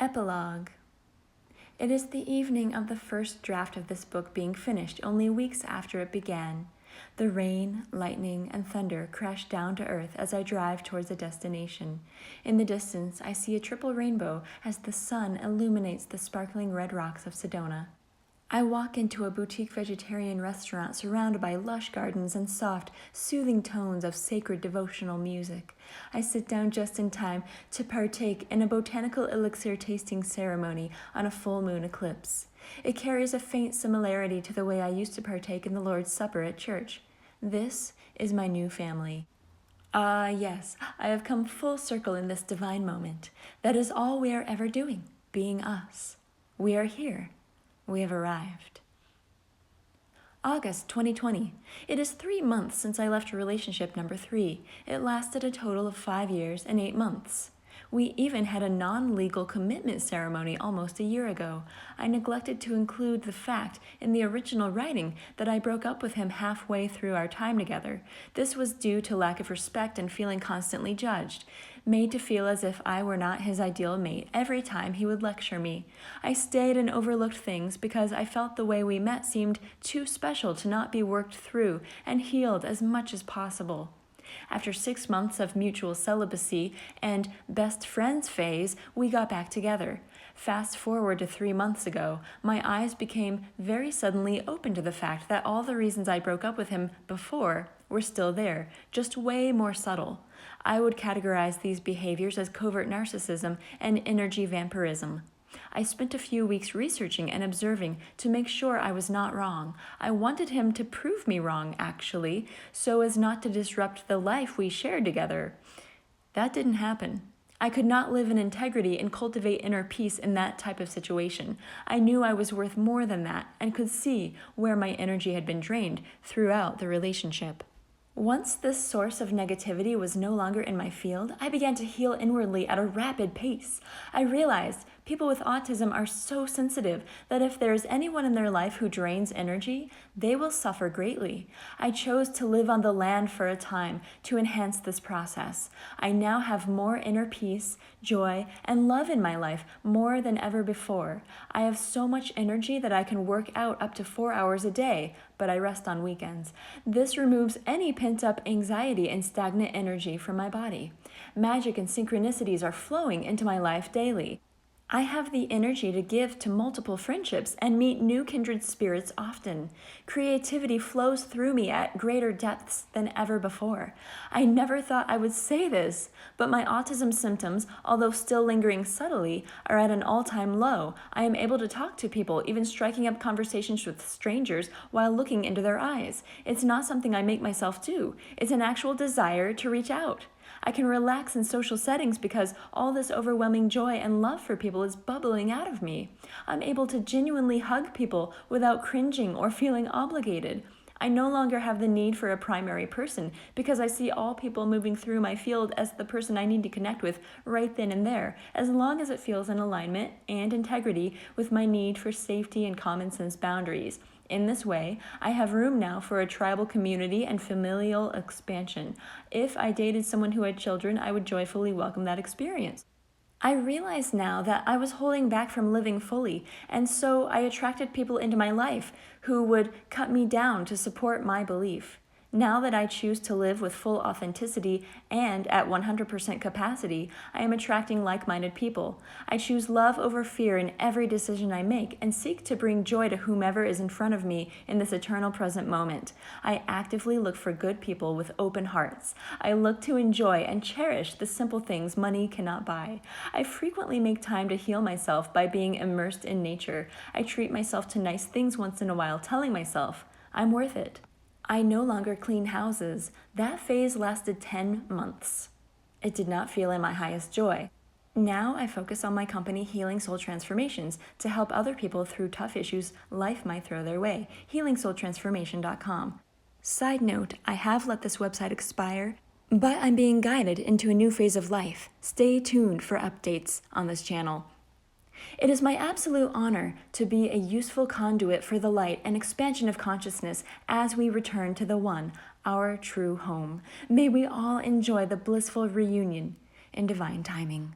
Epilogue. It is the evening of the first draft of this book being finished, only weeks after it began. The rain, lightning, and thunder crash down to earth as I drive towards a destination. In the distance, I see a triple rainbow as the sun illuminates the sparkling red rocks of Sedona. I walk into a boutique vegetarian restaurant surrounded by lush gardens and soft, soothing tones of sacred devotional music. I sit down just in time to partake in a botanical elixir tasting ceremony on a full moon eclipse. It carries a faint similarity to the way I used to partake in the Lord's Supper at church. This is my new family. Ah, yes, I have come full circle in this divine moment. That is all we are ever doing, being us. We are here. We have arrived. August 2020. It is 3 months since I left relationship number 3. It lasted a total of 5 years and 8 months. We even had a non-legal commitment ceremony almost a year ago. I neglected to include the fact in the original writing that I broke up with him halfway through our time together. This was due to lack of respect and feeling constantly judged, made to feel as if I were not his ideal mate every time he would lecture me. I stayed and overlooked things because I felt the way we met seemed too special to not be worked through and healed as much as possible. After 6 months of mutual celibacy and best friends phase, we got back together. Fast forward to 3 months ago, my eyes became very suddenly open to the fact that all the reasons I broke up with him before were still there, just way more subtle. I would categorize these behaviors as covert narcissism and energy vampirism. I spent a few weeks researching and observing to make sure I was not wrong. I wanted him to prove me wrong, actually, so as not to disrupt the life we shared together. That didn't happen. I could not live in integrity and cultivate inner peace in that type of situation. I knew I was worth more than that and could see where my energy had been drained throughout the relationship. Once this source of negativity was no longer in my field, I began to heal inwardly at a rapid pace. I realized people with autism are so sensitive that if there is anyone in their life who drains energy, they will suffer greatly. I chose to live on the land for a time to enhance this process. I now have more inner peace, joy, and love in my life more than ever before. I have so much energy that I can work out up to 4 hours a day, but I rest on weekends. This removes any pent-up anxiety and stagnant energy from my body. Magic and synchronicities are flowing into my life daily. I have the energy to give to multiple friendships and meet new kindred spirits often. Creativity flows through me at greater depths than ever before. I never thought I would say this, but my autism symptoms, although still lingering subtly, are at an all-time low. I am able to talk to people, even striking up conversations with strangers while looking into their eyes. It's not something I make myself do. It's an actual desire to reach out. I can relax in social settings because all this overwhelming joy and love for people is bubbling out of me. I'm able to genuinely hug people without cringing or feeling obligated. I no longer have the need for a primary person because I see all people moving through my field as the person I need to connect with right then and there, as long as it feels in alignment and integrity with my need for safety and common sense boundaries. In this way, I have room now for a tribal community and familial expansion. If I dated someone who had children, I would joyfully welcome that experience. I realize now that I was holding back from living fully, and so I attracted people into my life who would cut me down to support my belief. Now that I choose to live with full authenticity and at 100% capacity, I am attracting like-minded people. I choose love over fear in every decision I make and seek to bring joy to whomever is in front of me in this eternal present moment. I actively look for good people with open hearts. I look to enjoy and cherish the simple things money cannot buy. I frequently make time to heal myself by being immersed in nature. I treat myself to nice things once in a while, telling myself, I'm worth it. I no longer clean houses. That phase lasted 10 months. It did not feel in my highest joy. Now I focus on my company Healing Soul Transformations to help other people through tough issues life might throw their way. HealingSoulTransformation.com. Side note, I have let this website expire, but I'm being guided into a new phase of life. Stay tuned for updates on this channel. It is my absolute honor to be a useful conduit for the light and expansion of consciousness as we return to the one, our true home. May we all enjoy the blissful reunion in divine timing.